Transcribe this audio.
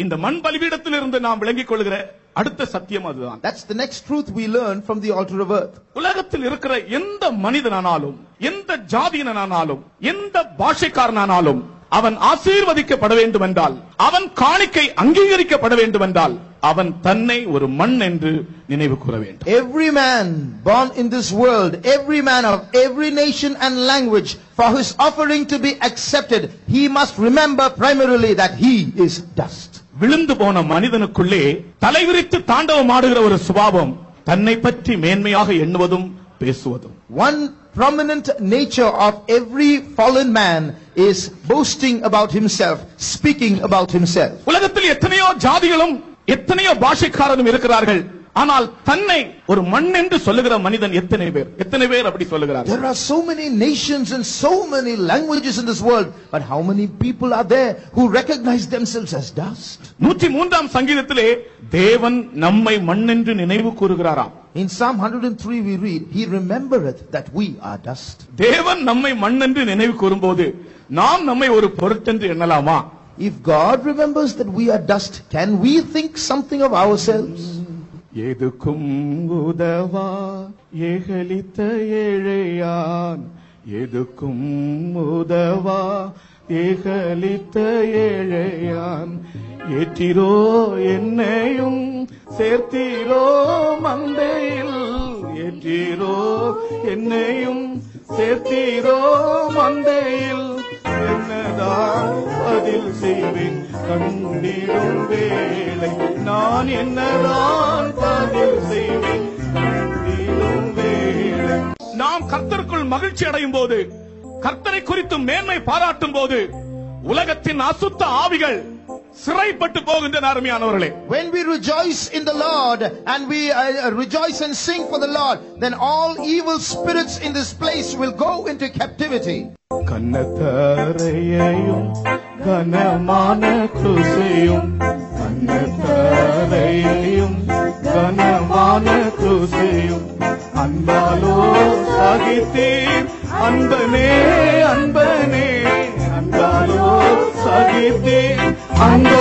இந்த மண் பலிபீடத்திலிருந்து நாம் விளங்கிக் கொள்கிற அடுத்த சத்தியம் அதுதான். That's the next truth we learn from the altar of earth. உலகத்தில் இருக்கிற எந்த மனிதனானாலும், எந்த ஜாதியினானாலும், எந்த பாஷைக்காரனானாலும் அவன் ஆசீர்வதிக்கப்பட வேண்டும் என்றால், அவன் காணிக்கை அங்கீகரிக்கப்பட வேண்டும் என்றால், அவன் தன்னை ஒரு மண் என்று நினைவு கூற வேண்டும். Every man born in this world, every man of every nation and language, for his offering to be accepted, he must remember primarily that he is dust. விழுந்து போன மனிதனுக்குள்ளே தலைவிரித்து தாண்டவம் ஆடுகிற ஒரு சுபாவம் தன்னை பற்றி மேன்மையாக எண்ணுவதும் பேசுவதும். One prominent nature of every fallen man is boasting about himself, speaking about himself. உலகத்தில் எத்தனையோ ஜாதிகளும் எத்தனையோ பாஷைக்காரரும் இருக்கிறார்கள். ஆனால் தன்னை ஒரு மண் என்று சொல்லுகிற மனிதன் எத்தனை பேர் அப்படி சொல்லுகிறார்கள்? There are so many nations and so many languages in this world, but how many people are there who recognize themselves as dust? 103ஆம் சங்கீதத்திலே தேவன் நம்மை மண் என்று நினைவு கூறுகிறாராம். In Psalm 103 we read, he remembereth that we are dust. தேவன் நம்மை மண் என்று நினைவு கூறும்போது நாம் நம்மை ஒரு பொருட்டென்று எண்ணலாமா? If God remembers that we are dust, can we think something of ourselves? எதுக்கும் உதவா ஏகலித்த ஏழையான், எதுக்கும் உதவா ஏகலித்த ஏழையான், ஏற்றிரோ என்னையும் சேர்த்தீரோ மந்தையில், ஏற்றிரோ என்னையும் சேர்த்தீரோ மந்தையில், என்னதான் பதில் செய்வேன் கண்டிடும் வேளை, நான் என்னதான் பதில் செய்வேன் கண்டிடும் வேளை. நாம் கர்த்தருக்குள் மகிழ்ச்சி அடையும் போது, கர்த்தரை குறித்து மேன்மை பாராட்டும் போது, உலகத்தின் அசுத்த ஆவிகள் சிறைப்பட்டு போகின்றன. அருமையானவர்களே, when we rejoice in the Lord and we rejoice and sing for the Lord, then all evil spirits in this place will go into captivity. கன்னதரையும் கனமான குருசையும், கன்னதரையும் கனமான குருசையும், அன்பாலோ சகித்தீர் அன்பனே அன்பனே, அன்பாலோ சகித்தீர் அன்பனே